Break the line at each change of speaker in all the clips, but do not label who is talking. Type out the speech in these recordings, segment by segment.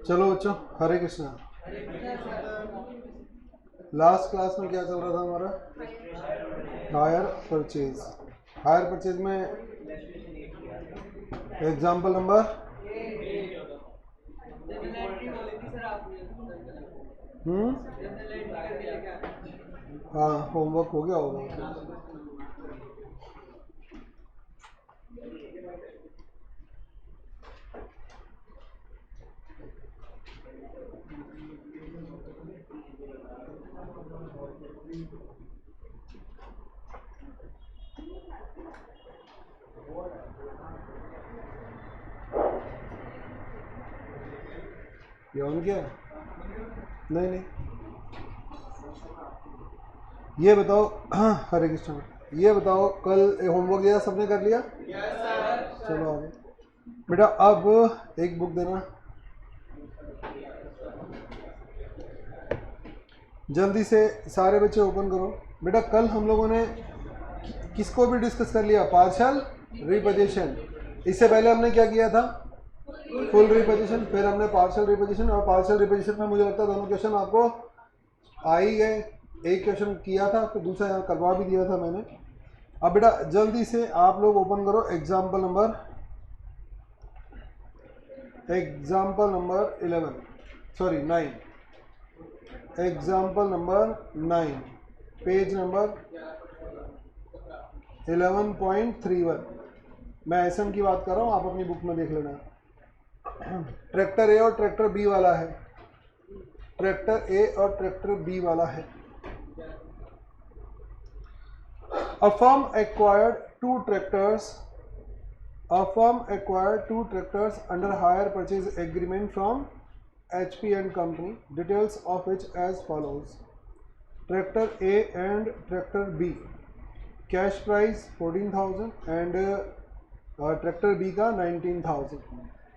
चलो बच्चों, हरे Krishna. Last class में क्या चल रहा था हमारा? Hire purchase. हायर परचेज में एग्जाम्पल नंबर हाँ, होमवर्क हो गया होगा। यौन क्या? नहीं नहीं, ये बताओ। हाँ, हरे कृष्ण। ये बताओ, कल होमवर्क दिया सबने कर लिया? चलो आगे बेटा। अब एक बुक देना जल्दी से, सारे बच्चे ओपन करो। बेटा कल हम लोगों ने किसको भी डिस्कस कर लिया? Partial reposition. इससे पहले हमने क्या किया था? फुल रिपोजिशन, फिर हमने पार्शियल रिपोजिशन। और पार्शियल रिपोजिशन में मुझे लगता है दोनों क्वेश्चन आपको आ ही गए। एक क्वेश्चन किया था, फिर दूसरा यहाँ करवा भी दिया था मैंने। अब बेटा जल्दी से आप लोग ओपन करो example number 11, sorry 9, example number 9, page number 11.31। मैं एसएम की बात कर रहा हूँ, आप अपनी बुक में देख लेना। ट्रैक्टर ए और ट्रैक्टर बी वाला है। ट्रैक्टर ए और ट्रैक्टर बी वाला है। A firm acquired two tractors. A firm acquired two tractors under hire purchase agreement from HP and Company. Details of which as follows: Tractor A and Tractor B. Cash price 14,000 and tractor B का 19,000।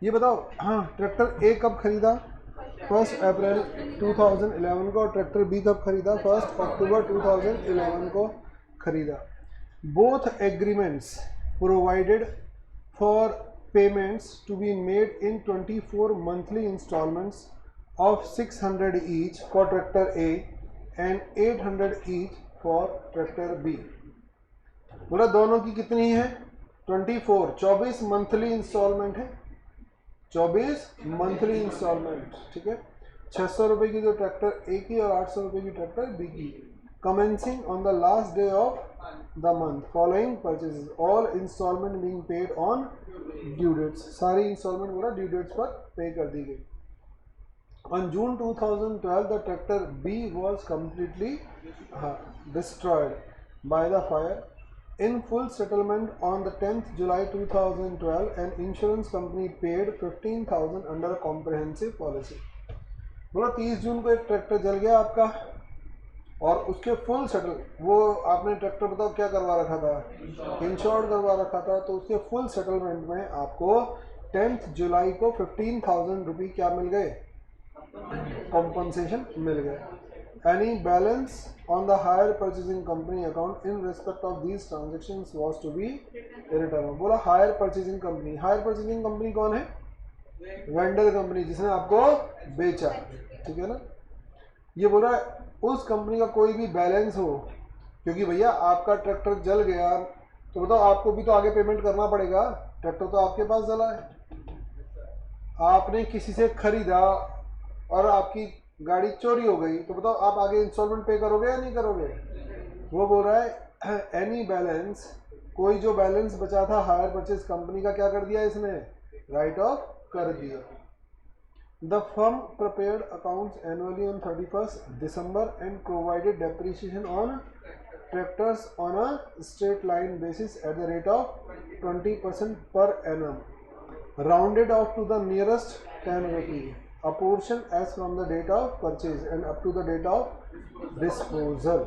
ये बताओ, हाँ, tractor ए कब खरीदा? 1 अप्रैल 2011 को। और tractor B कब खरीदा? 1 अक्टूबर 2011 को खरीदा। Both agreements provided for payments to be made in 24 monthly installments of 600 each for tractor A and 800 each for tractor B। बोला दोनों की कितनी है? 24 मंथली इंस्टॉलमेंट है। 24 मंथली इंस्टॉलमेंट, ठीक है। 600 रुपये की जो ट्रैक्टर ए की और 800 रुपये की ट्रैक्टर बी की। Commencing on the last day of the month following purchases, all installment being paid on due dates. सारी इंस्टॉलमेंट पूरा ड्यू डेट्स पर पे कर दी गई। On June 2012, the tractor B was completely destroyed by the fire. In full settlement on the 10th July 2012, an insurance company paid 15,000 under a comprehensive policy. बोला 30 जून को एक tractor जल गया आपका और उसके फुल सेटल, वो आपने ट्रैक्टर बताओ क्या करवा रखा था? इंश्योर्ड करवा रखा था। तो उसके फुल सेटलमेंट में आपको 10th जुलाई को 15,000 रुपये क्या मिल गए? कॉम्पनसेशन मिल गया। Any balance on the hire purchasing company account in respect of these transactions was to be return. बोला hire purchasing company. Hire purchasing company कौन है? वेंडर कंपनी, जिसने आपको बेचा, ठीक है ना। ये बोला उस कंपनी का कोई भी बैलेंस हो, क्योंकि भैया आपका ट्रैक्टर जल गया तो बताओ आपको भी तो आगे पेमेंट करना पड़ेगा। ट्रैक्टर तो आपके पास जला है, आपने किसी से खरीदा और आपकी गाड़ी चोरी हो गई, तो बताओ आप आगे इंस्टॉलमेंट पे करोगे या नहीं करोगे? वो बोल रहा है एनी बैलेंस, कोई जो बैलेंस बचा था हायर परचेज कंपनी का क्या कर दिया इसने, राइट ऑफ कर दिया। The firm prepared accounts annually on 31st December and provided depreciation on tractors on a straight line basis at the rate of 20% per annum, rounded off to the nearest 10 rupee, a portion as from the date of purchase and up to the date of disposal।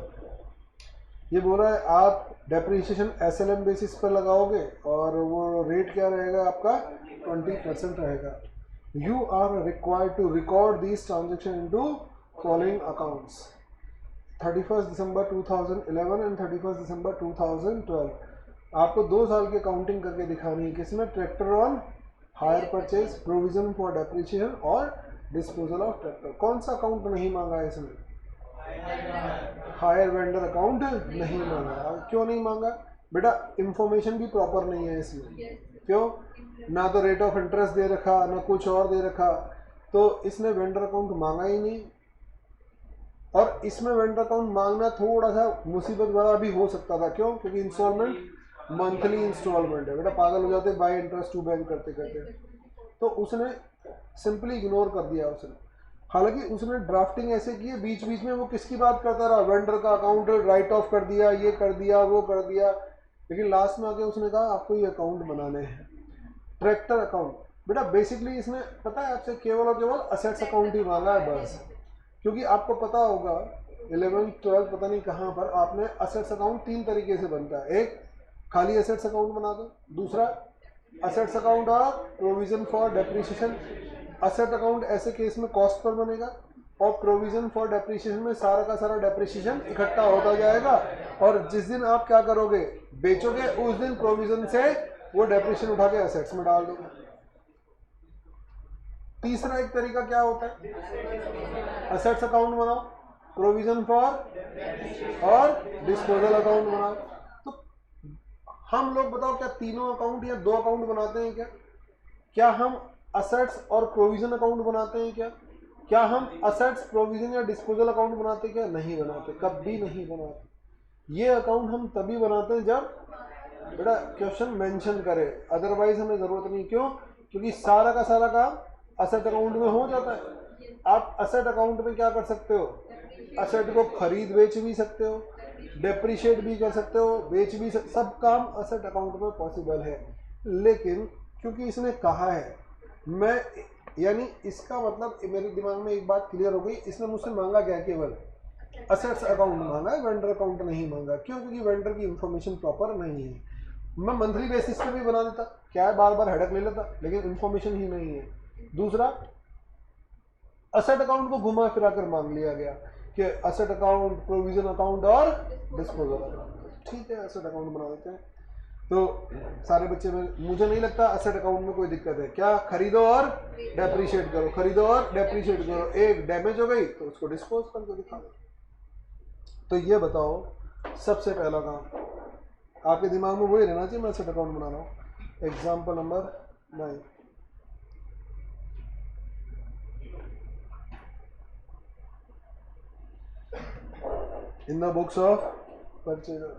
ये बोल रहा है आप depreciation SLM basis पर लगाओगे और वो rate क्या रहेगा आपका 20% रहेगा। You are required to record this transaction into following accounts 31 दिसंबर 2011 एंड 31 दिसंबर 2012। आपको 2 साल की अकाउंटिंग करके दिखानी है, किसमें, tractor on hire purchase, provision for depreciation और डिस्पोजल ऑफ ट्रैक्टर। कौन सा अकाउंट नहीं मांगा है इसमें, हायर वेंडर अकाउंट नहीं मांगा। क्यों नहीं मांगा बेटा, इंफॉर्मेशन भी प्रॉपर नहीं है इसमें। क्यों, ना तो रेट ऑफ इंटरेस्ट दे रखा ना कुछ और दे रखा, तो इसने वेंडर अकाउंट मांगा ही नहीं। और इसमें वेंडर अकाउंट मांगना थोड़ा सा मुसीबत वाला भी हो सकता था। क्यों, क्योंकि इंस्टॉलमेंट मंथली इंस्टॉलमेंट है बेटा, पागल हो जाते बाय इंटरेस्ट टू बैंक करते करते। तो उसने सिंपली इग्नोर कर दिया उसने। हालांकि उसने ड्राफ्टिंग ऐसे की है, बीच बीच में वो किसकी बात करता रहा, वेंडर का अकाउंट राइट ऑफ कर दिया, ये कर दिया वो कर दिया, लेकिन लास्ट में आके उसने कहा आपको ये अकाउंट बनाने हैं ट्रैक्टर अकाउंट। बेटा बेसिकली इसमें पता है आपसे केवल और केवल असेट्स अकाउंट ही मांगा है बस। क्योंकि आपको पता होगा 11th 12th पता नहीं कहाँ पर आपने असेट्स अकाउंट 3 तरीके से बनता है। एक खाली असेट्स अकाउंट बना दो, दूसरा असेट्स अकाउंट और provision for depreciation. Asset account ऐसे केस में कॉस्ट पर बनेगा और प्रोविजन फॉर डेप्रिसिएशन में सारा का सारा डेप्रिसिएशन इकट्ठा होता जाएगा और जिस दिन आप क्या करोगे, बेचोगे, उस दिन प्रोविजन से वो डेप्रिसिएशन उठा के असेट्स में डाल दोगे। तीसरा एक तरीका क्या होता है, असेट्स अकाउंट बनाओ, प्रोविजन फॉर और डिस्पोजल अकाउंट बनाओ। तो हम लोग बताओ क्या तीनों अकाउंट या 2 अकाउंट बनाते हैं क्या? क्या हम असेट्स और प्रोविजन अकाउंट बनाते हैं क्या? क्या हम असेट्स प्रोविजन या डिस्पोजल अकाउंट बनाते क्या? नहीं बनाते, कभी नहीं बनाते। ये अकाउंट हम तभी बनाते हैं जब बेटा क्वेश्चन मेंशन करे, अदरवाइज हमें जरूरत नहीं। क्यों, क्योंकि सारा का सारा काम असेट अकाउंट में हो जाता है। आप असेट अकाउंट में क्या कर सकते हो, असेट को खरीद बेच भी सकते हो, डेप्रिशिएट भी कर सकते हो, बेच भी सब काम असेट अकाउंट में पॉसिबल है। लेकिन क्योंकि इसने कहा है, मैं यानी इसका मतलब मेरे दिमाग में एक बात क्लियर हो गई, इसने मुझसे मांगा क्या, केवल असेट्स अकाउंट मांगा है, वेंडर अकाउंट नहीं मांगा। क्यों, क्योंकि वेंडर की इंफॉर्मेशन प्रॉपर नहीं है। मैं मंथली बेसिस पे भी बना देता, क्या है बार बार हेडक ले लेता, लेकिन इंफॉर्मेशन ही नहीं है। दूसरा, असेट अकाउंट को घुमा फिरा कर मांग लिया गया कि असेट अकाउंट, प्रोविजन अकाउंट और डिस्पोजल अकाउंट। ठीक है, असेट अकाउंट बना देते हैं। तो सारे बच्चे में मुझे नहीं लगता असेट अकाउंट में कोई दिक्कत है। क्या, खरीदो और डेप्रिशिएट करो, खरीदो और डेप्रिशिएट करो, एक डैमेज हो गई तो उसको डिस्पोज करके दिखा दो। तो ये बताओ, सबसे पहला काम आपके दिमाग में वही रहना चाहिए, मैं असेट अकाउंट बना रहा हूँ। Example number 9, in the books of purchaser,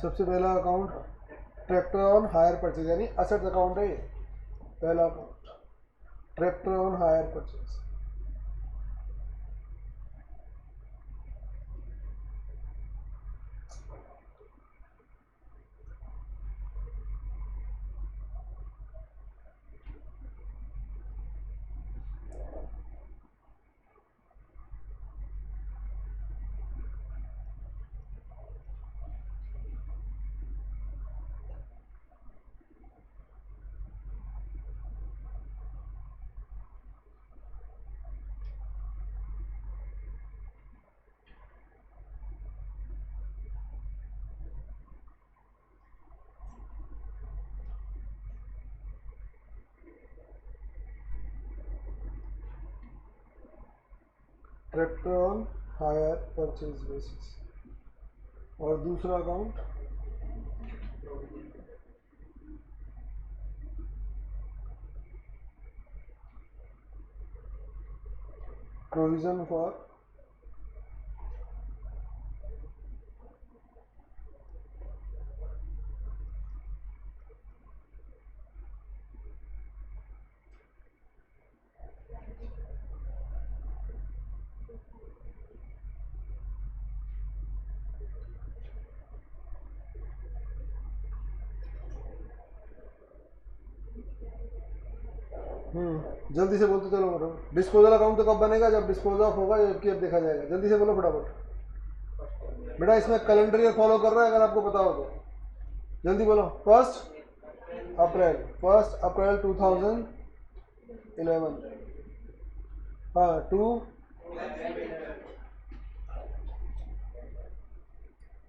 सबसे पहला account tractor on hire purchase, यानी असेट अकाउंट है ये पहला account, tractor on hire purchase. Tractor on hire purchase basis. और दूसरा अकाउंट प्रोविजन फॉर जल्दी से बोलते चलो मतलब डिस्पोजल अकाउंट तो कब बनेगा, जब डिस्पोज ऑफ होगा, जबकि अब देखा जाएगा। जल्दी से बोलो फटाफट। बेटा इसमें कैलेंडर ईयर फॉलो कर रहा है, अगर आपको पता हो तो जल्दी बोलो। 1 अप्रैल 2011। हाँ,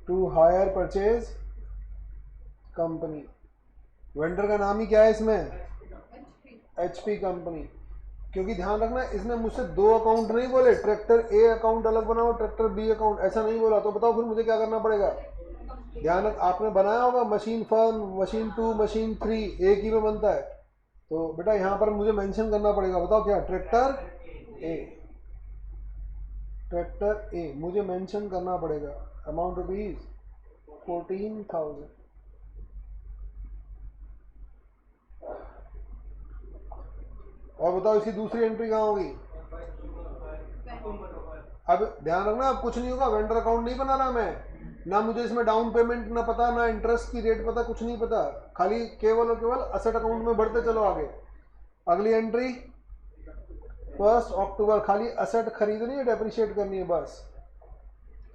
to hire purchase company. Vendor का नाम ही क्या है इसमें? HP company. क्योंकि ध्यान रखना, इसने मुझसे दो अकाउंट नहीं बोले, ट्रैक्टर ए अकाउंट अलग बनाओ, ट्रैक्टर बी अकाउंट, ऐसा नहीं बोला। तो बताओ फिर मुझे क्या करना पड़ेगा? ध्यान रख, आपने बनाया होगा मशीन 1, मशीन 2, मशीन 3 एक ही में बनता है। तो बेटा यहाँ पर मुझे मेंशन करना पड़ेगा। बताओ क्या? ट्रैक्टर ए मुझे मेंशन करना पड़ेगा। Amount rupees 14,000। और बताओ इसकी दूसरी एंट्री कहाँ होगी? अब ध्यान रखना, अब कुछ नहीं होगा, वेंडर अकाउंट नहीं बना रहा मैं, ना मुझे इसमें डाउन पेमेंट ना पता, ना इंटरेस्ट की रेट पता, कुछ नहीं पता। खाली केवल और केवल असेट अकाउंट में बढ़ते चलो आगे। अगली एंट्री 1 अक्टूबर, खाली असेट खरीदनी है, डेप्रिशिएट करनी है बस।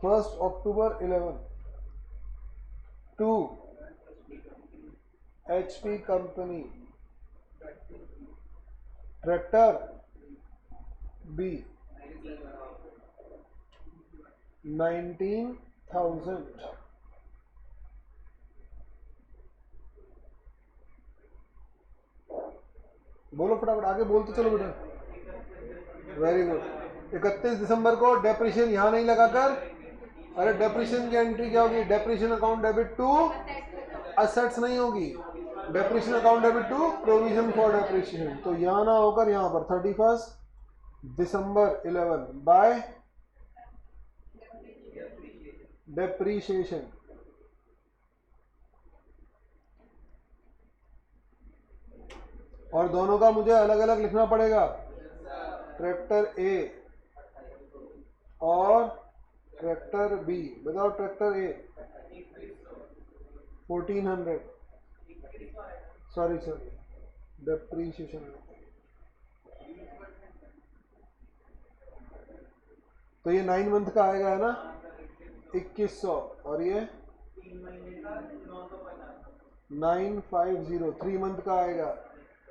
1 अक्टूबर 11 to HP company, tractor B 19,000। बोलो फटाफट, आगे बोलते चलो बेटा। Very good. 31 दिसंबर को डेप्रिशिएशन यहाँ नहीं लगाकर, अरे डेप्रिशिएशन की एंट्री क्या होगी? Depreciation account debit to assets नहीं होगी, depreciation account debit to provision for depreciation. तो यहाँ ना होकर यहाँ पर 31 दिसंबर 11 बाय डेप्रिशिएशन। और दोनों का मुझे अलग अलग लिखना पड़ेगा, ट्रैक्टर ए और ट्रैक्टर बी। बताओ ट्रैक्टर ए 1400, सॉरी डेप्रीशिएशन। तो ये 9 मंथ का आएगा है ना, 2100, और ये 950 3 मंथ का आएगा।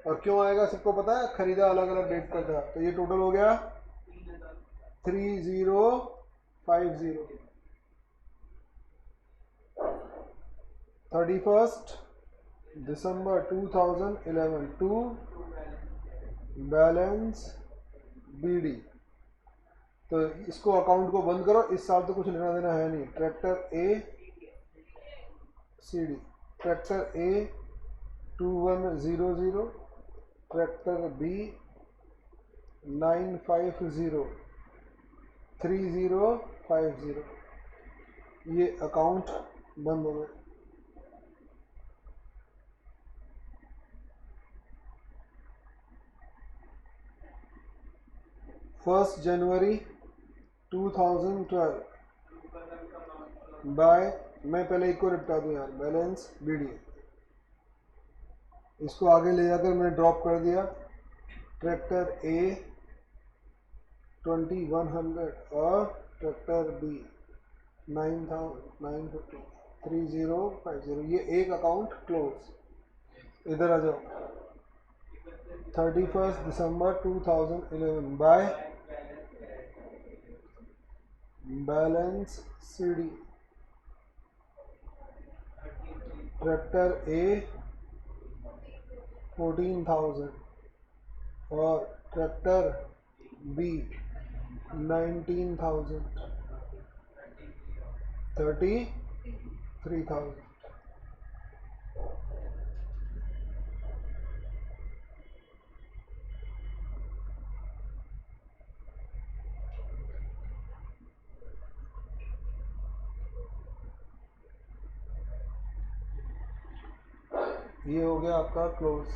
और क्यों आएगा सबको पता है, खरीदा अलग अलग डेट पर था। तो ये टोटल हो गया 3050। 31 दिसंबर 2011 टू बैलेंस BD। तो इसको अकाउंट को बंद करो, इस साल तो कुछ लेना देना है नहीं। Tractor A CD, tractor A 2100, tractor B 950 3050। ये अकाउंट बंद हो गए। फर्स्ट जनवरी 2012 बाय, मैं पहले एक को निपटा दूं यार, बैलेंस BD। इसको आगे ले जाकर मैंने ड्रॉप कर दिया। ट्रैक्टर A 2100 और ट्रैक्टर B 950 3050। ये एक अकाउंट क्लोज। इधर आ जाओ। 31 दिसंबर 2011 by balance CD, tractor A 14,000 और ट्रैक्टर B 19,000 30 3000। ये हो गया आपका क्लोज।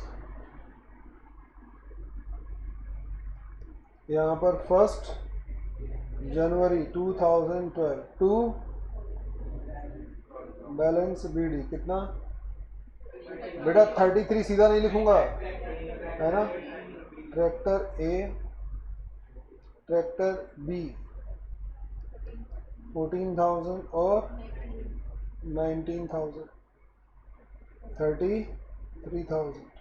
यहाँ पर 1 जनवरी 2012 टू बैलेंस बीडी कितना बेटा 33 सीधा नहीं लिखूंगा है ना। ट्रैक्टर ए, ट्रैक्टर बी 14,000 और 19,000 33,000।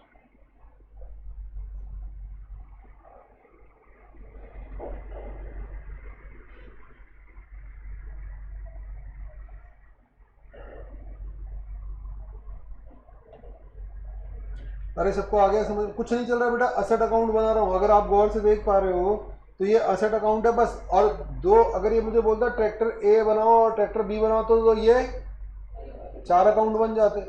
अरे सबको आ गया समझ? कुछ नहीं चल रहा बेटा, असेट अकाउंट बना रहा हूँ। अगर आप गौर से देख पा रहे हो तो ये असेट अकाउंट है बस। और दो, अगर ये मुझे बोलता है ट्रैक्टर ए बनाओ और ट्रैक्टर बी बनाओ तो ये 4 अकाउंट बन जाते।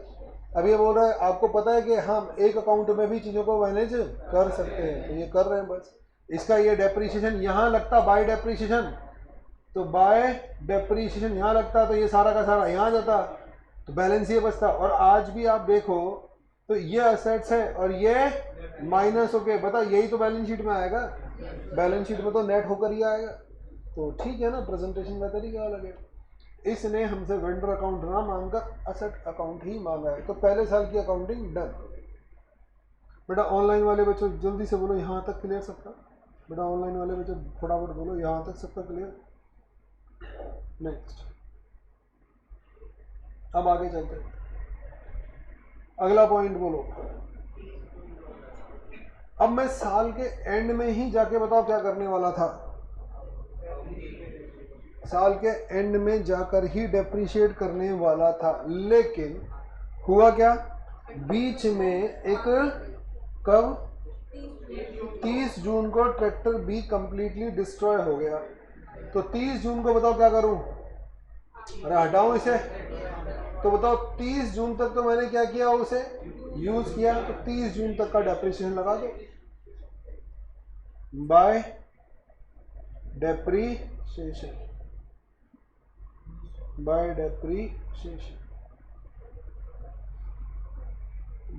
अब ये बोल रहा है आपको पता है कि हम एक अकाउंट में भी चीज़ों को मैनेज कर सकते हैं, तो ये कर रहे हैं बस। इसका ये डेप्रीशिएशन यहाँ लगता बाय डेप्रीशिएशन, तो बाय डेप्रीशिएशन यहाँ लगता, तो ये सारा का सारा यहाँ जाता, तो बैलेंस ये बचता। और आज भी आप देखो तो ये असेट्स है और ये माइनस होके, बता यही तो बैलेंस शीट में आएगा। बैलेंस शीट में तो नेट होकर ही आएगा। तो ठीक है ना, प्रेजेंटेशन का तरीका अलग है। इसने हमसे वेंडर अकाउंट ना मांगकर असेट अकाउंट ही मांगा है। तो पहले साल की अकाउंटिंग डन। बेटा ऑनलाइन वाले बच्चों जल्दी से बोलो यहाँ तक क्लियर सबका। बेटा ऑनलाइन वाले बच्चों फटाफट बोलो यहाँ तक सबका क्लियर। नेक्स्ट, अब आगे चलते हैं। अगला पॉइंट बोलो। अब मैं साल के एंड में ही जाके बताओ क्या करने वाला था। साल के एंड में जाकर ही डेप्रिशिएट करने वाला था, लेकिन हुआ क्या, बीच में एक कब 30 जून को ट्रैक्टर बी कंप्लीटली डिस्ट्रॉय हो गया। तो 30 जून को बताओ क्या करूं, अरे हटाऊं इसे। तो बताओ 30 जून तक तो मैंने क्या किया, उसे यूज किया, तो 30 जून तक का डेप्रिसिएशन लगा दो by depreciation, by depreciation,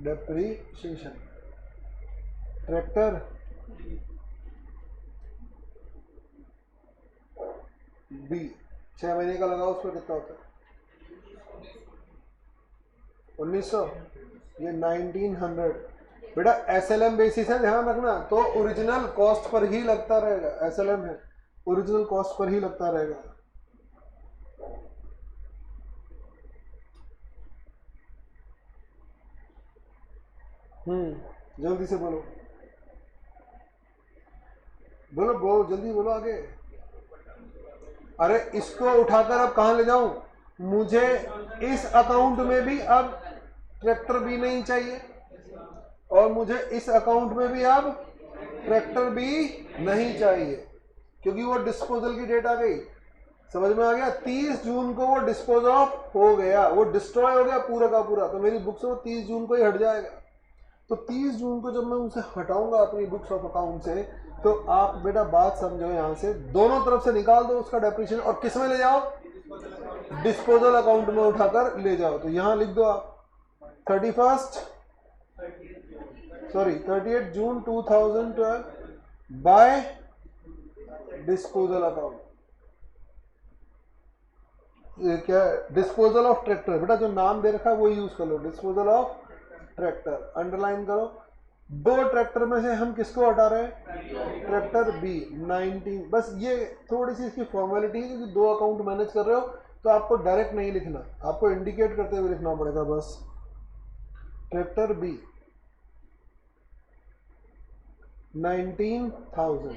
depreciation. Tractor B 6 महीने का लगा, उस पर कितना होता है 1900, ये 1900। बेटा एसएलएम बेसिस है, ध्यान रखना। तो ओरिजिनल कॉस्ट पर ही लगता रहेगा, एसएलएम है, ओरिजिनल कॉस्ट पर ही लगता रहेगा। जल्दी से बोलो, बोलो बोलो जल्दी बोलो आगे। अरे इसको उठाकर अब कहाँ ले जाऊं, मुझे इस अकाउंट में भी अब ट्रैक्टर भी नहीं चाहिए और मुझे इस अकाउंट में भी अब ट्रैक्टर भी नहीं चाहिए, क्योंकि वो डिस्पोजल की डेट आ गई। समझ में आ गया? 30 जून को वो डिस्पोज ऑफ हो गया, वो डिस्ट्रॉय हो गया पूरा का पूरा। तो मेरी बुक से वो 30 जून को ही हट जाएगा। तो 30 जून को जब मैं उसे हटाऊंगा अपनी बुक्स ऑफ अकाउंट से, तो आप बेटा बात समझो, यहाँ से दोनों तरफ से निकाल दो उसका डेप्रिसिएशन और किस में ले जाओ, डिस्पोजल अकाउंट में उठाकर ले जाओ। तो यहाँ लिख दो आप 38 जून 2012 बाय डिस्पोजल अकाउंट। क्या डिस्पोजल ऑफ ट्रैक्टर, बेटा जो नाम दे रखा है वो यूज कर लो, डिस्पोजल ऑफ ट्रैक्टर। अंडरलाइन करो। 2 ट्रैक्टर में से हम किसको हटा रहे हैं, ट्रैक्टर बी 19। बस ये थोड़ी सी इसकी फॉर्मेलिटी है, क्योंकि 2 अकाउंट मैनेज कर रहे हो तो आपको डायरेक्ट नहीं लिखना, आपको इंडिकेट करते हुए लिखना पड़ेगा। बस ट्रैक्टर बी 19,000,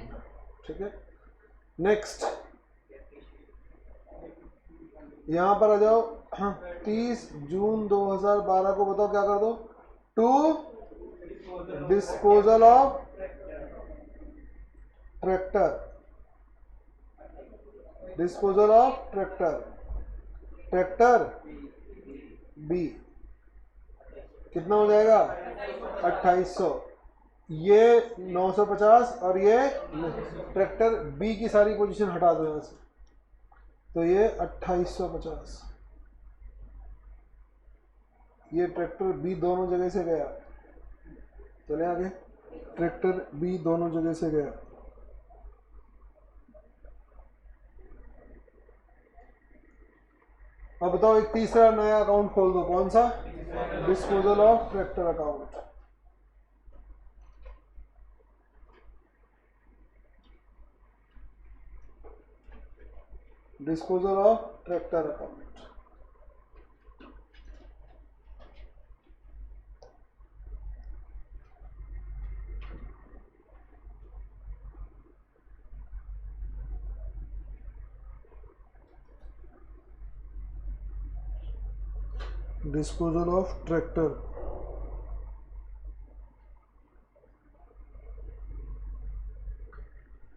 ठीक है। नेक्स्ट यहां पर आ जाओ। 30 जून 2012 को बताओ क्या कर दो, to disposal of tractor, disposal of tractor, tractor B कितना हो जाएगा 2800, ये 950 और ये ट्रैक्टर बी की सारी पोजीशन हटा दो यहाँ से, तो ये 2850, ये ट्रैक्टर बी दोनों जगह से गया। चले आगे, ट्रैक्टर बी दोनों जगह से गया। अब बताओ एक तीसरा नया अकाउंट खोल दो, कौन सा? Disposal of tractor account. Disposal of tractor account. Disposal of tractor,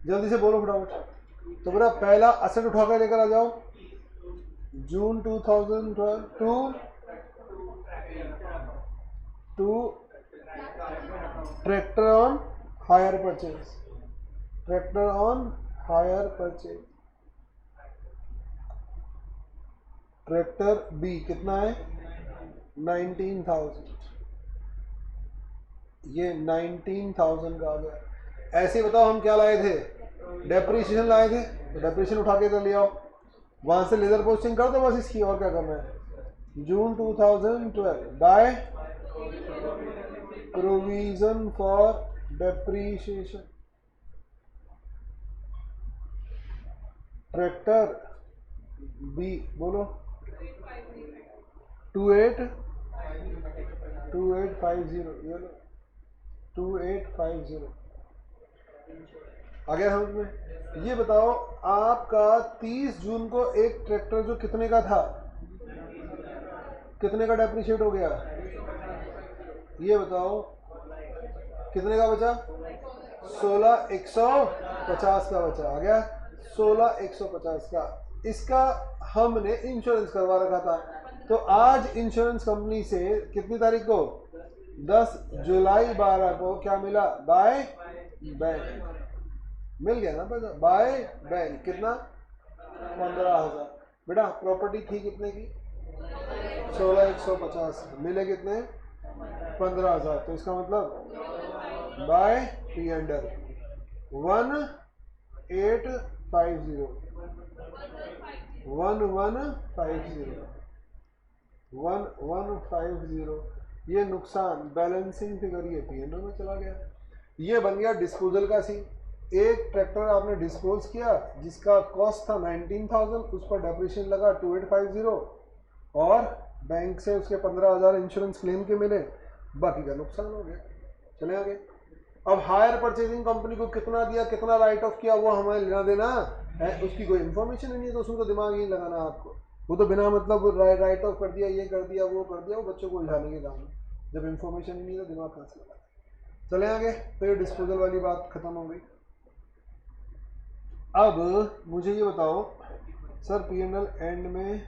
जल्दी से बोलो फटाफट। तो बेटा पहला असेट उठा कर लेकर आ जाओ, जून 2012 to tractor on hire purchase, tractor on hire purchase. Tractor B कितना है 19,000, ये 19,000 का आ गया। ऐसे ही बताओ हम क्या लाए थे, डेप्रिसिएशन लाए थे, तो डेप्रिसिएशन उठा के तो ले आओ, वहां से लेजर पोस्टिंग कर दो बस इसकी, और क्या करना है। जून 2012 by provision for depreciation, tractor B बोलो 2850, ये लो 2850 आ गया समझ में। ये बताओ आपका 30 जून को एक ट्रैक्टर जो कितने का था, कितने का डेप्रिशिएट हो गया, ये बताओ कितने का बचा, 16,150 का बचा। आ गया 16,150 का। इसका हमने इंश्योरेंस करवा रखा था, तो आज इंश्योरेंस कंपनी से कितनी तारीख को 10 जुलाई 12 को क्या मिला, बाय बैंक मिल गया ना पैसा, बाय बैंक कितना 15,000। बेटा प्रॉपर्टी थी कितने की 16,150, मिले कितने 15,000, तो इसका मतलब बाय पी अंडर 1850 1150, ये नुकसान बैलेंसिंग फिगर ये पी अंडर में चला गया। ये बन गया डिस्पोजल का सीन। एक ट्रैक्टर आपने डिस्पोज किया जिसका कॉस्ट था 19,000, उस पर डेप्रिसिएशन लगा 2850 और बैंक से उसके 15,000 इंश्योरेंस क्लेम के मिले, बाकी का नुकसान हो गया। चले आगे। अब हायर परचेजिंग कंपनी को कितना दिया, कितना राइट ऑफ किया, वो हमें लेना देना है, उसकी कोई इन्फॉर्मेशन ही नहीं है, तो उसमें तो दिमाग ही लगाना है आपको। वो तो बिना मतलब राइट ऑफ कर दिया, ये कर दिया, वो कर दिया, वो बच्चों को उलझाने के काम है। जब इन्फॉर्मेशन ही नहीं है तो दिमाग कहाँ से लगा। चले आगे। तो ये डिस्पोजल वाली बात खत्म हो गई। अब मुझे ये बताओ सर P&L एंड में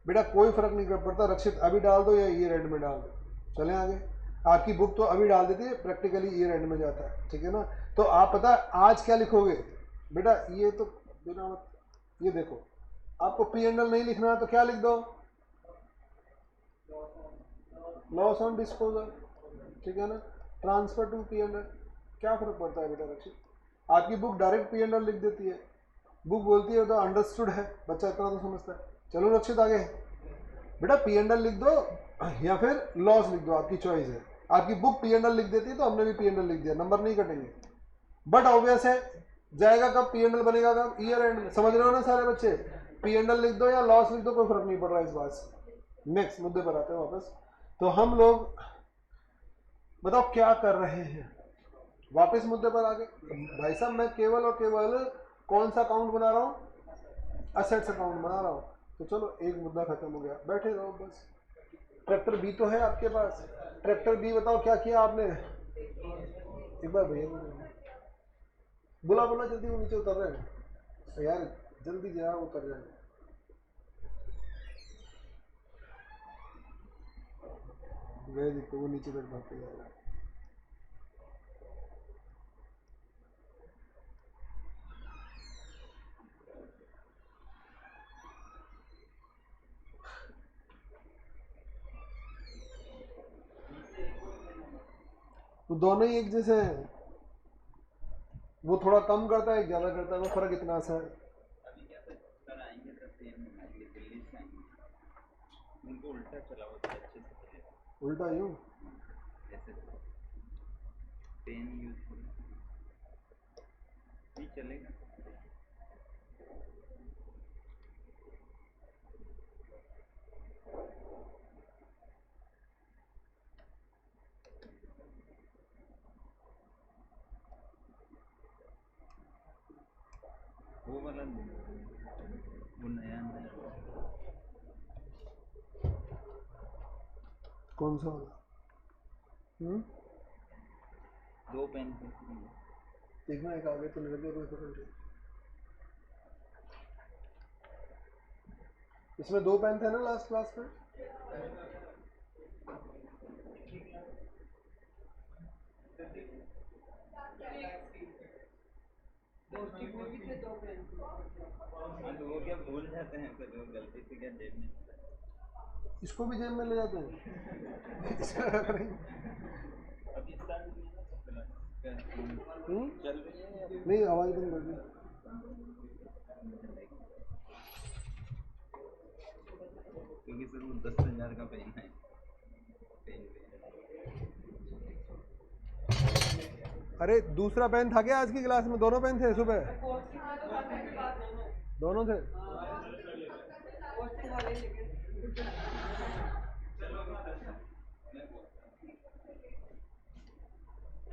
बेटा कोई फर्क नहीं पड़ता, रक्षित अभी डाल दो या ईयर एंड में डाल दो। चलें आगे। आपकी बुक तो अभी डाल देती है, प्रैक्टिकली ईयर एंड में जाता है, ठीक है ना। तो आप पता आज क्या लिखोगे बेटा, ये तो बिना ये देखो, आपको P&L नहीं लिखना है तो क्या लिख दो, लॉस ऑन डिस्पोजल, ठीक है ना, ट्रांसफर टू P&L। क्या फर्क पड़ता है बेटा रक्षित, आपकी बुक डायरेक्ट P&L लिख देती है, बुक बोलती है तो अंडरस्टूड है, बच्चा इतना तो समझता है। चलो रक्षित आगे। बेटा P&L लिख दो या फिर लॉस लिख दो, आपकी चॉइस है। आपकी बुक P&L लिख देती है तो हमने भी P&L लिख दिया, नंबर नहीं कटेंगे। बट ऑब्वियस है जाएगा कब, P&L बनेगा कब, ईयर एंड में। समझ रहे हो ना सारे बच्चे, P&L लिख दो या लॉस लिख दो, कोई फर्क नहीं पड़ रहा इस बात से। नेक्स्ट मुद्दे पर आते हैं वापस। तो हम लोग बताओ क्या कर रहे हैं, वापस मुद्दे पर आगे। भाई साहब मैं केवल और केवल कौन सा अकाउंट बना रहा हूँ, असेट्स अकाउंट बना रहा हूँ। तो चलो एक मुद्दा खत्म हो गया, बैठे रहो बस। ट्रैक्टर बी तो है आपके पास, ट्रैक्टर बी बताओ क्या किया आपने, एक बार भैया बुला बुला जल्दी, वो नीचे उतर रहे हैं यार, जल्दी जाओ उतर रहे हैं। वही दिक्कत, वो नीचे तक भाग के जाएगा। तो दोनों ही एक जैसे हैं, वो थोड़ा कम करता है, ज्यादा करता है, वो फर्क इतना सा है।
उनको उल्टा चला हुआ अच्छे से चलेगा।
उल्टा यूं
ऐसे पेन यूज नहीं चलेगा। वो वाला वो नया नया
कौन सा वाला?
दो पेन
देखना, एक आगे तो लग गया, इसमें 2 पेन थे ना लास्ट क्लास में।
तो वो क्या भूल जाते हैं फिर वो गलती से क्या जेब में।
इसको भी जेब में ले जाते हैं।
अभी स्टार्ट चल रही है
नहीं, आवाज बंद कर दी।
क्योंकि सर वो 10,000 का पेन है।
अरे दूसरा पेन था क्या आज की क्लास में? दोनों पेन थे सुबह? दोनों थे।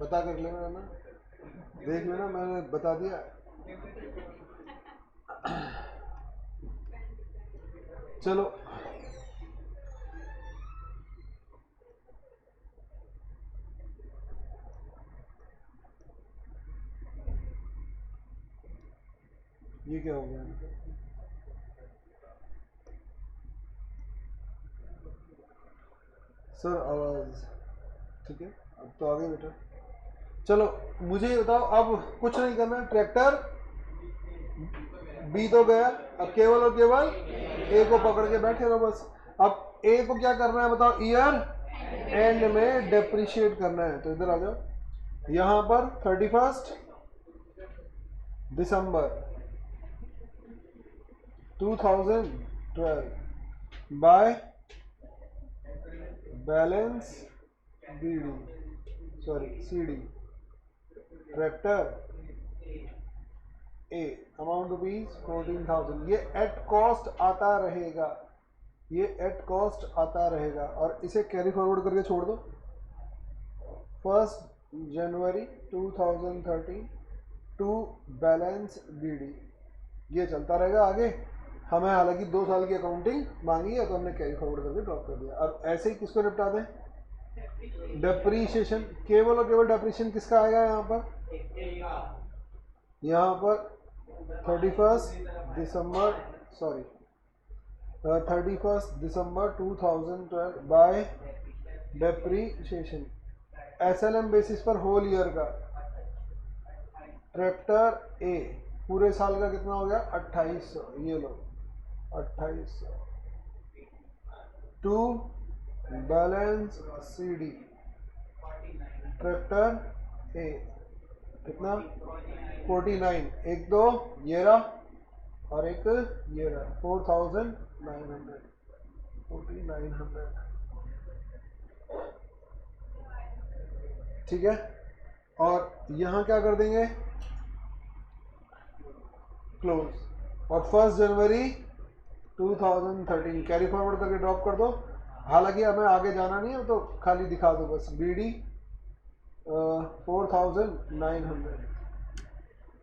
पता कर लेना ना, देख लेना, मैंने बता दिया। चलो ये क्या हो गया? सर आवाज ठीक है, अब तो आगे बेटा। चलो मुझे ये बताओ, अब कुछ नहीं करना, ट्रैक्टर बी तो गया, अब केवल और केवल ए को पकड़ के बैठे रहो बस। अब ए को क्या करना है बताओ? ईयर एंड में डेप्रिशिएट करना है। तो इधर आ जाओ, यहां पर 31 दिसंबर 2012 by balance BD, sorry CD, tractor A, amount rupees 14,000। ये एट कॉस्ट आता रहेगा, ये एट कॉस्ट आता रहेगा, और इसे कैरी फॉरवर्ड करके छोड़ दो। 1 जनवरी 2013 टू बैलेंस बीडी, ये चलता रहेगा आगे। हमें हालांकि 2 साल की अकाउंटिंग मांगी है तो हमने कैरी फॉरवर्ड करके ड्रॉप कर दिया। अब ऐसे ही किसको निपटा दें? डेप्रीशिएशन, केवल और केवल डेप्रीशिएशन किसका आएगा यहाँ पर? यहाँ पर 31 दिसंबर, सॉरी 31 दिसंबर 2012 बाय डेप्रीशिएशन, एसएलएम बेसिस पर होल ईयर का। ट्रैक्टर ए पूरे साल का कितना हो गया? 2800, ये लो 2800 टू बैलेंस सीडी, ट्रैक्टर ए कितना? 49, एक दो ये रहा और एक ये रहा, 4,900, 4,900, ठीक है। और यहाँ क्या कर देंगे? क्लोज। और 1 जनवरी 2013 कैरी फॉरवर्ड करके ड्रॉप कर दो। हालांकि हमें आगे जाना नहीं है तो खाली दिखा दो बस। बीडी 4,900,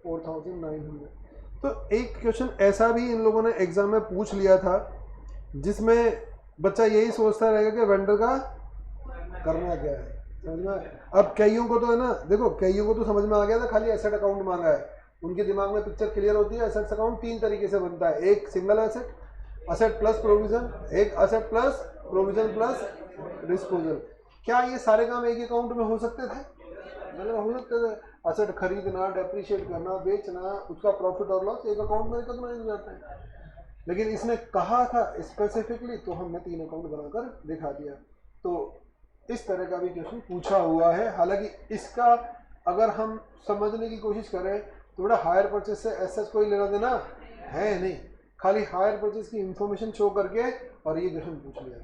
4,900। तो एक क्वेश्चन ऐसा भी इन लोगों ने एग्जाम में पूछ लिया था जिसमें बच्चा यही सोचता रहेगा कि वेंडर का करना क्या है, समझ में। अब कईयों को तो है ना, देखो कईयों को तो समझ में आ गया था, खाली एसेट अकाउंट मांगा है, उनके दिमाग में पिक्चर क्लियर होती है। एसेट्स अकाउंट 3 तरीके से बनता है, एक single asset, asset plus provision, एक asset plus provision plus disposal. क्या ये सारे काम एक अकाउंट में हो सकते थे? मतलब हो सकते थे। असेट खरीदना, डेप्रिशिएट करना, बेचना, उसका प्रॉफिट और लॉस एक अकाउंट में रिकॉग्नाइज हो जाता है। लेकिन इसने कहा था स्पेसिफिकली, तो हमने 3 अकाउंट बनाकर दिखा दिया। तो इस तरह का भी क्वेश्चन पूछा हुआ है। हालांकि इसका अगर हम समझने की कोशिश करें तो बड़ा हायर परचेज से ऐसा कोई लेना देना है नहीं, खाली हायर परचेज की इंफॉर्मेशन शो करके और ये क्वेश्चन पूछ लिया।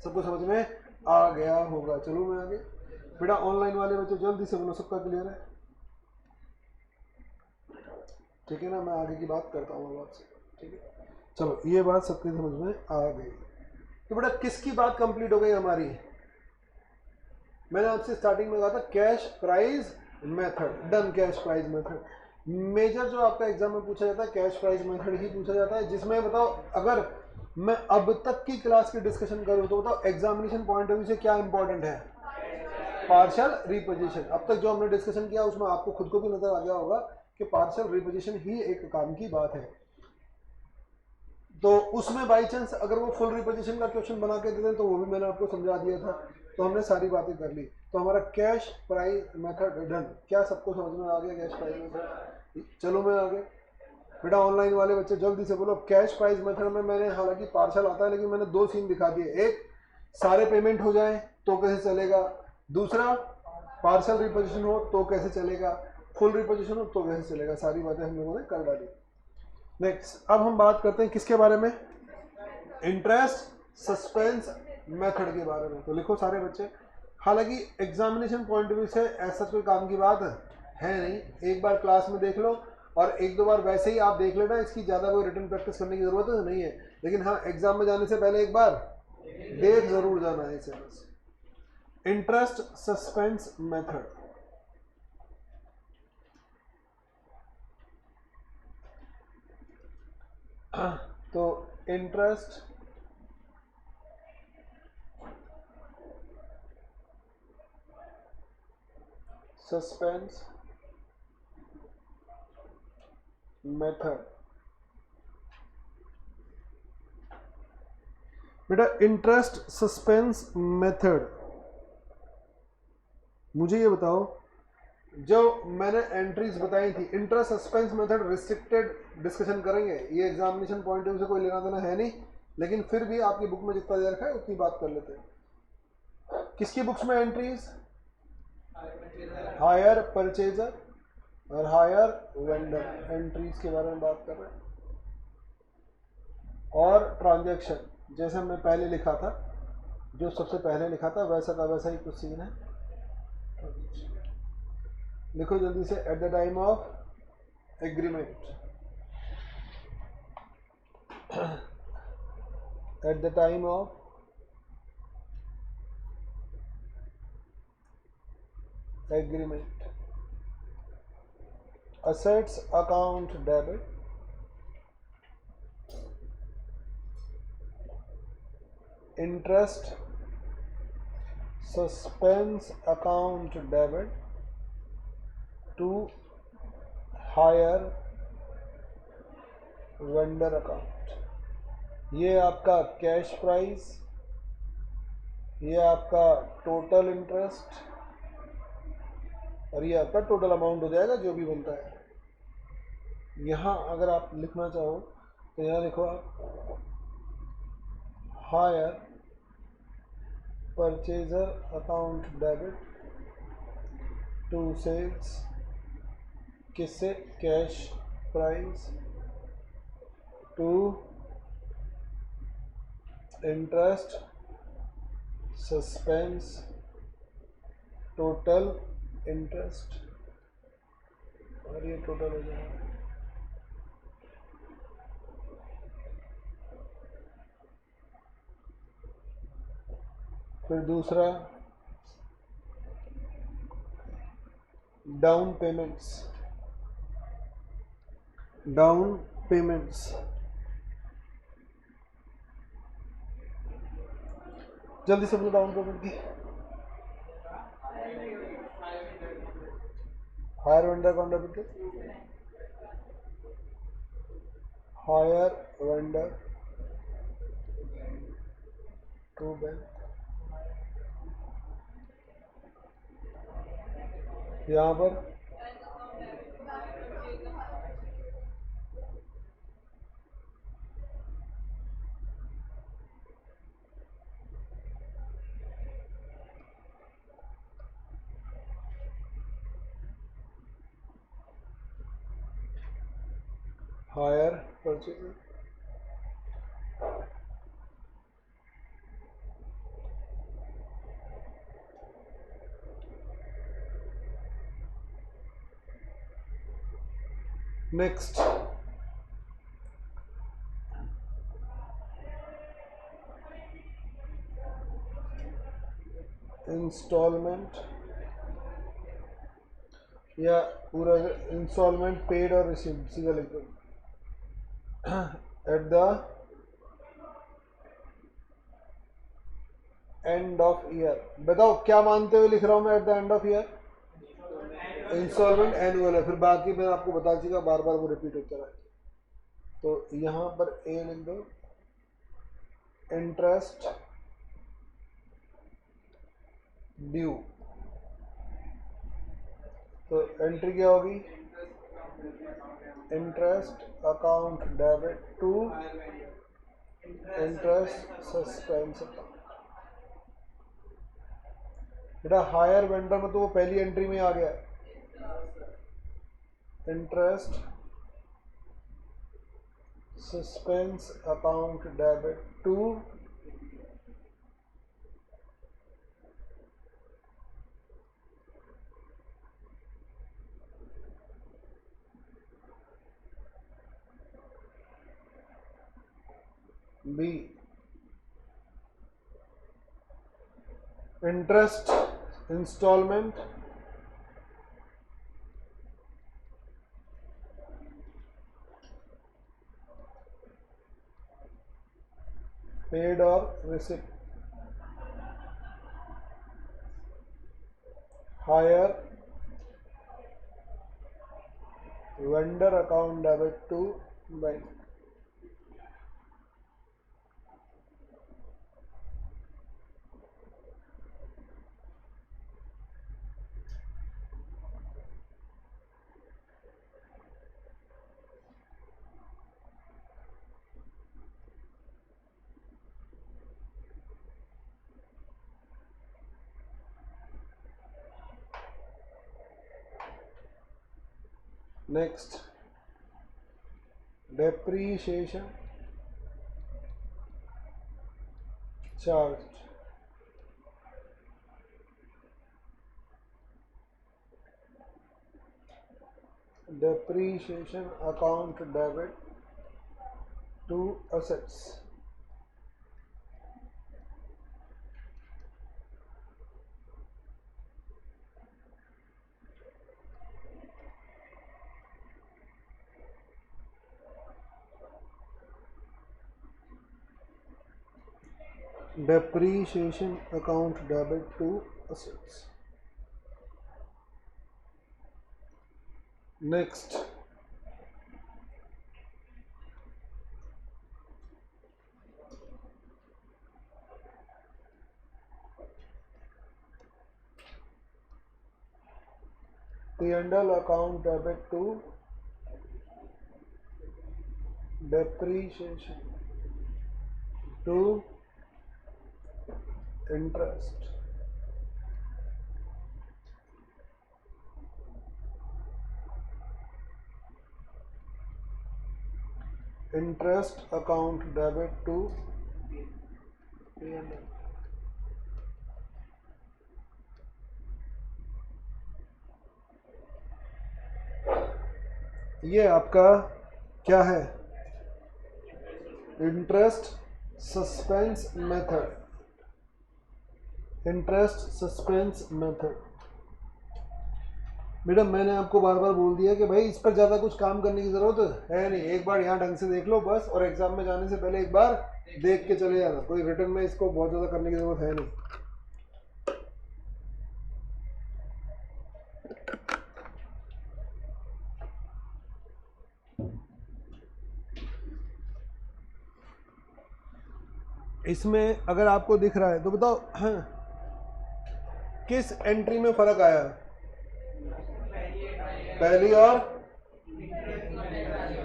सबको समझ में आ गया होगा। चलो मैं आगे। बेटा ऑनलाइन वाले बच्चे जल्दी से बोलो, सबका क्लियर है? ठीक है ना, मैं आगे की बात करता हूँ अब आपसे। ठीक है, चलो ये बात सबकी समझ में आ गई। तो बेटा किसकी बात कंप्लीट हो गई हमारी? मैंने आपसे स्टार्टिंग में कहा था cash price method, done cash price method. Major जो आपका एग्जाम में पूछा जाता है कैश प्राइस मेथड ही पूछा जाता है, जिसमें बताओ अगर मैं अब तक की क्लास की डिस्कशन करूं तो बताओ एग्जामिनेशन पॉइंट ऑफ व्यू से क्या इंपॉर्टेंट है? Partial reposition. अब तक जो हमने डिस्कशन किया उसमें आपको खुद को भी नजर आ गया होगा कि पार्शियल रिपोजिशन ही एक काम की बात है। तो उसमें बाई चांस अगर वो फुल रिपोजिशन का क्वेश्चन बना के देते तो वो भी मैंने आपको समझा दिया था। तो हमने सारी बातें कर ली। तो हमारा कैश प्राइस मेथड डन। क्या सबको समझ में आ गया कैश प्राइस मेथड? चलो मैं आगे। बेटा ऑनलाइन वाले बच्चे जल्दी से बोलो। कैश प्राइस मेथड में मैंने, हालांकि पार्शल आता है लेकिन मैंने 2 सीन दिखा दिए। एक, सारे पेमेंट हो जाए तो कैसे चलेगा। दूसरा, पार्शल रिपोजिशन हो तो कैसे चलेगा। फुल रिपोजिशन हो तो कैसे चलेगा। सारी बातें हम लोगों ने कर डाली। नेक्स्ट, अब हम बात करते हैं किसके बारे में? इंटरेस्ट सस्पेंस मेथड के बारे में। तो लिखो सारे बच्चे। हालांकि एग्जामिनेशन पॉइंट ऑफ व्यू से ऐसा कोई काम की बात है नहीं, एक बार क्लास में देख लो और 1-2 बार वैसे ही आप देख लेना, इसकी ज़्यादा कोई रिटर्न प्रैक्टिस करने की ज़रूरत नहीं है। लेकिन हाँ, एग्जाम में जाने से पहले एक बार देख ज़रूर जाना है इसे बस। Interest suspense method. तो इंटरेस्ट सस्पेंस मेथड। बेटा इंटरेस्ट सस्पेंस मेथड, मुझे ये बताओ, जो मैंने एंट्रीज बताई थी, interest suspense method restricted discussion करेंगे, ये एग्जामिनेशन पॉइंट ऑफ व्यू से कोई लेना देना है नहीं, लेकिन फिर भी आपकी बुक में जितना दे रखा है उतनी बात कर लेते हैं। किसकी बुक्स में एंट्रीज? हायर परचेजर और हायर वेंडर एंट्रीज के बारे में बात कर रहे हैं। और ट्रांजैक्शन जैसे हमने पहले लिखा था, जो सबसे पहले लिखा था वैसा का वैसा ही कुछ सीन है। लिखो जल्दी से। At the time of agreement, at the time of agreement, assets account debit, interest suspense account debit to hire vendor account. ये आपका कैश प्राइस, ये आपका टोटल इंटरेस्ट और ये आपका टोटल अमाउंट हो जाएगा जो भी बनता है। यहाँ अगर आप लिखना चाहो तो यहाँ लिखो आप hire purchaser account debit to sales, किससे? Cash price to interest suspense total interest, और ये टोटल हो जाएगा। फिर दूसरा डाउन पेमेंट्स, डाउन पेमेंट्स, जल्दी से बोलो डाउन पेमेंट की। Hire vendor account debit, hire vendor to bank, यहाँ पर हायर परचेज, नेक्स्ट इंस्टॉलमेंट या पूरा इंस्टॉलमेंट पेड और रिसीव्ड सीधा लिख दो at the end of year. बताओ क्या मानते हुए लिख रहा हूं मैं at the end of year? Installment annual है, फिर बाकी मैं आपको बता चुका, बार बार वो रिपीट होता रहा है। तो यहां पर ए लिख दो, इंटरेस्ट ड्यू। तो एंट्री क्या होगी? Interest account debit to interest suspense account. बेटा हायर वेंडर में तो वो पहली एंट्री में आ गया, interest suspense account debit to be interest instalment paid और receipt, hire vendor account debit to bank. Next depreciation charge, depreciation account debit to assets. Depreciation account debit to assets. Next, P&L account debit to depreciation to interest. Interest account debit to P&L. ये आपका क्या है? Interest suspense method, interest suspense method. Madam मैंने आपको बार बार बोल दिया कि भाई इस पर ज़्यादा कुछ काम करने की ज़रूरत है नहीं, एक बार यहाँ ढंग से देख लो बस, और एग्जाम में जाने से पहले एक बार देख के चले जाना। कोई रिटर्न में इसको बहुत ज़्यादा करने की ज़रूरत है नहीं। इसमें अगर आपको दिख रहा है तो बताओ, हाँ, किस एंट्री में फ़र्क आया? पहली और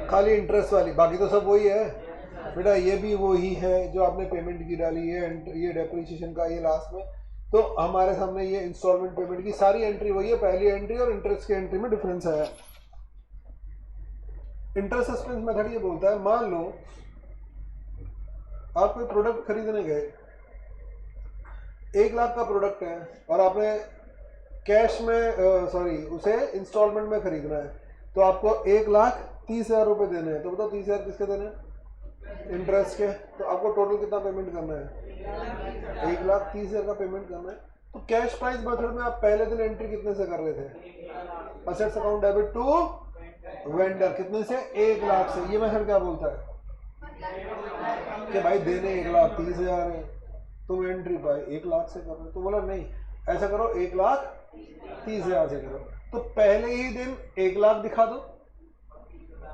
खाली इंटरेस्ट वाली, बाकी तो सब वही है बेटा। ये भी वही है जो आपने पेमेंट की डाली है, ये डेप्रिसिएशन का ये लास्ट में, तो हमारे सामने ये इंस्टॉलमेंट पेमेंट की सारी एंट्री वही है। पहली एंट्री और इंटरेस्ट की एंट्री में डिफरेंस है। इंटरेस्ट सस्पेंस मेथड ये बोलता है, मान लो आप कोई प्रोडक्ट खरीदने गए, 1 लाख का प्रोडक्ट है और आपने कैश में उसे इंस्टॉलमेंट में खरीदना है, तो आपको 1,30,000 रुपये देने हैं। तो बताओ 30,000 किसके देने हैं? इंटरेस्ट के। तो आपको टोटल कितना पेमेंट करना है? 1,30,000 का पेमेंट करना है। तो कैश प्राइस मेथड में आप पहले दिन एंट्री कितने से कर रहे थे? Assets account debit to vendor, कितने से? 1 लाख से। ये मेथड क्या बोलता है कि भाई देने 1,30,000 है, तुम एंट्री भाई 1 लाख से कर रहे हो। तो बोला नहीं, ऐसा करो 1,30,000 से करो। तो पहले ही दिन 1 लाख दिखा दो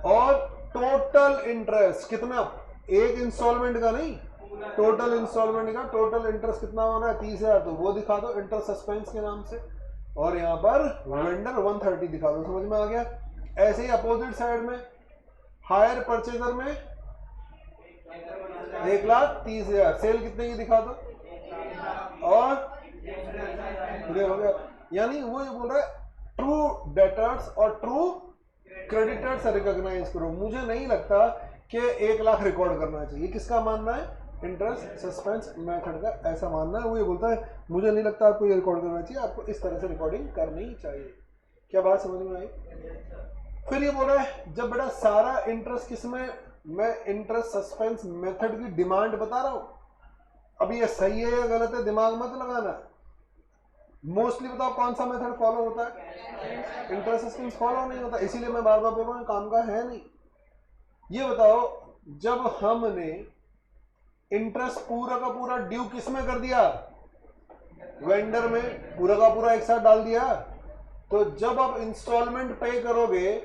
और टोटल इंटरेस्ट कितना, एक इंस्टॉलमेंट का नहीं, टोटल इंस्टॉलमेंट का टोटल इंटरेस्ट कितना होना है? 30,000, तो वो दिखा दो इंटरेस्ट सस्पेंस के नाम से। और यहाँ पर वेंडर 130 दिखा दो। समझ में आ गया? ऐसे ही अपोजिट साइड में हायर परचेजर में 1,30,000, सेल कितने की दिखा दो और ये हो गया। यानी वो ये बोल रहा है ट्रू डेटर्स और ट्रू क्रेडिटर्स रिकॉग्नाइज करो। मुझे नहीं लगता कि 1 लाख रिकॉर्ड करना चाहिए। किसका मानना है? इंटरेस्ट सस्पेंस मेथड का ऐसा मानना है। वो ये बोलता है मुझे नहीं लगता आपको ये रिकॉर्ड करना चाहिए, आपको इस तरह से रिकॉर्डिंग करनी चाहिए। क्या बात समझ में आई? फिर ये बोल रहा है जब बेटा सारा इंटरेस्ट किसमें, मैं इंटरेस्ट सस्पेंस मेथड की डिमांड बता रहा हूं। अब ये सही है या गलत है दिमाग मत लगाना। मोस्टली बताओ कौन सा मेथड फॉलो होता है? इंटरेस्ट सस्पेंस फॉलो नहीं होता, इसीलिए मैं बार बार बोल रहा हूँ काम का है नहीं। ये बताओ जब हमने इंटरेस्ट पूरा का पूरा ड्यू किस में कर दिया? वेंडर में, पूरा का पूरा एक साथ डाल दिया। तो जब आप इंस्टॉलमेंट पे करोगे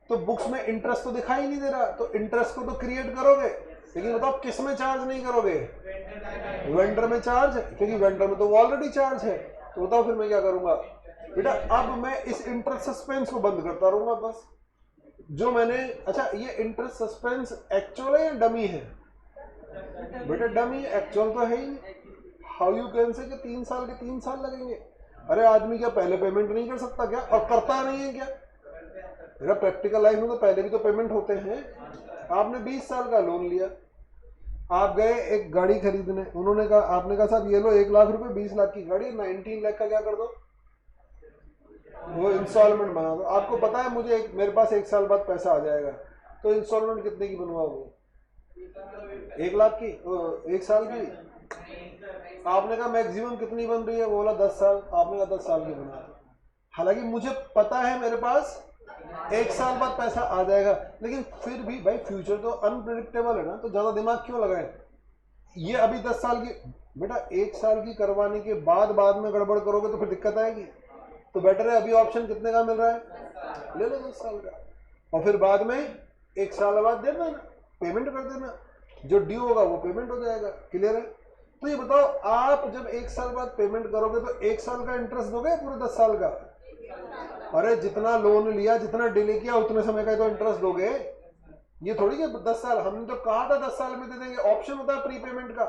तो बुक्स में इंटरेस्ट तो दिखाई नहीं दे रहा, तो इंटरेस्ट को तो क्रिएट करोगे, लेकिन बताओ किस में चार्ज नहीं करोगे? वेंडर में चार्ज, क्योंकि वेंडर में तो ऑलरेडी चार्ज है। तो बताओ फिर मैं क्या करूंगा बेटा? अब मैं इस इंटरेस्ट सस्पेंस को बंद करता रहूंगा बस। जो मैंने, अच्छा ये इंटरेस्ट सस्पेंस एक्चुअल है या डमी है? बेटा डमी, एक्चुअल तो है ही नहीं। हाउ यू कैन से कि 3 साल के 3 साल लगेंगे? अरे आदमी क्या पहले पेमेंट नहीं कर सकता क्या, और करता नहीं है क्या? मेरा प्रैक्टिकल लाइफ में तो पहले भी तो पेमेंट होते हैं। आपने 20 साल का लोन लिया, आप गए एक गाड़ी खरीदने, उन्होंने कहा, आपने कहा साहब ये लो 1 लाख रुपए, 20 लाख की गाड़ी, 19 लाख का क्या कर दो, वो इंस्टॉलमेंट बना दो। आपको पता है मुझे मेरे पास 1 साल बाद पैसा आ जाएगा, तो इंस्टॉलमेंट कितने की बनवाओगे? 1 लाख की, 1 साल की। आपने कहा मैक्सिमम कितनी बन रही है? वो बोला 10 साल। आपने कहा 10 साल की बना दो। हालांकि मुझे पता है मेरे पास 1 साल बाद पैसा आ जाएगा, लेकिन फिर भी भाई फ्यूचर तो अनप्रिडिक्टेबल है ना, तो ज्यादा दिमाग क्यों लगाए? ये अभी 10 साल की, बेटा 1 साल की करवाने के बाद में गड़बड़ करोगे तो फिर दिक्कत आएगी। तो बेटर है अभी ऑप्शन कितने का मिल रहा है, ले लो 10 साल का, और फिर बाद में 1 साल बाद दे देना, पेमेंट कर देना, जो ड्यू होगा वो पेमेंट हो जाएगा। क्लियर है? तो ये बताओ आप जब 1 साल बाद पेमेंट करोगे तो 1 साल का इंटरेस्ट दोगे पूरे 10 साल का? अरे जितना लोन लिया, जितना डिले किया, उतने समय का तो इंटरेस्ट दोगे। ये थोड़ी कि 10 साल, हमने तो कहा था 10 साल में दे देंगे, ऑप्शन होता है प्री पेमेंट का।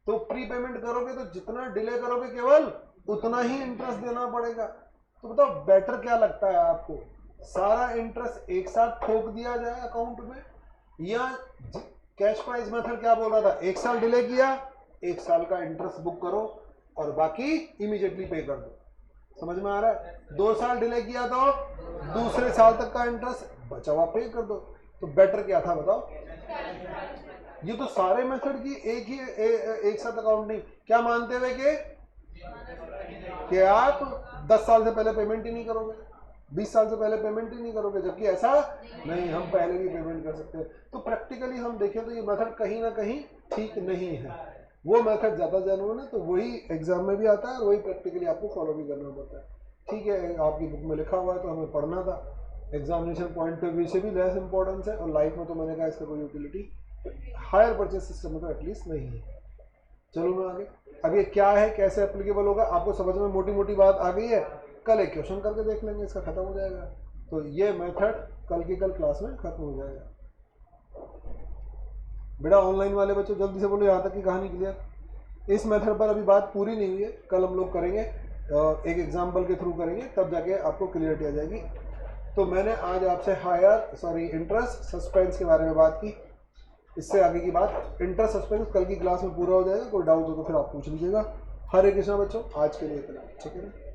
तो प्री पेमेंट करोगे तो जितना डिले करोगे केवल उतना ही इंटरेस्ट देना पड़ेगा। तो बताओ बेटर क्या लगता है आपको, सारा इंटरेस्ट एक साथ ठोक दिया जाए अकाउंट में, या कैश प्राइस मेथड क्या बोल रहा था, 1 साल डिले किया, 1 साल का इंटरेस्ट बुक करो और बाकी इमीडिएटली पे कर दो। समझ में आ रहा है? 2 साल डिले किया तो दूसरे साल तक का इंटरेस्ट बचा हुआ पे कर दो। तो बेटर क्या था बताओ? ये तो सारे मेथड की एक साथ अकाउंट नहीं, क्या मानते हुए कि आप 10 साल से पहले पेमेंट ही नहीं करोगे, 20 साल से पहले पेमेंट ही नहीं करोगे, जबकि ऐसा नहीं, हम पहले भी पेमेंट कर सकते हैं। तो प्रैक्टिकली हम देखें तो ये मेथड कहीं ना कहीं ठीक नहीं है। वो मेथड ज़्यादा जेन्युइन है, तो वही एग्जाम में भी आता है और वही प्रैक्टिकली आपको फॉलो भी करना पड़ता है। ठीक है, आपकी बुक में लिखा हुआ है तो हमें पढ़ना था, एग्जामिनेशन पॉइंट ऑफ व्यू से भी लेस इंपॉर्टेंस है, और लाइफ में तो मैंने कहा इसका कोई यूटिलिटी हायर परचेज सिस्टम में तो एटलीस्ट नहीं है। चलो मैं आगे, अब ये क्या है, कैसे एप्लीकेबल होगा, आपको समझ में मोटी मोटी बात आ गई है। कल एक क्वेश्चन करके देख लेंगे, इसका खत्म हो जाएगा। तो ये मेथड कल की कल क्लास में खत्म हो जाएगा। बेटा ऑनलाइन वाले बच्चों जल्दी से बोलो यहाँ तक की कहानी क्लियर। इस मेथड पर अभी बात पूरी नहीं हुई है, कल हम लोग करेंगे, एक एग्जाम्पल के थ्रू करेंगे, तब जाके आपको क्लियरिटी आ जाएगी। तो मैंने आज आपसे इंटरेस्ट सस्पेंस के बारे में बात की। इससे आगे की बात इंटरेस्ट सस्पेंस कल की क्लास में पूरा हो जाएगा। कोई डाउट हो तो फिर आप पूछ लीजिएगा। हरे कृष्णा बच्चों, आज के लिए इतना, ठीक है ना।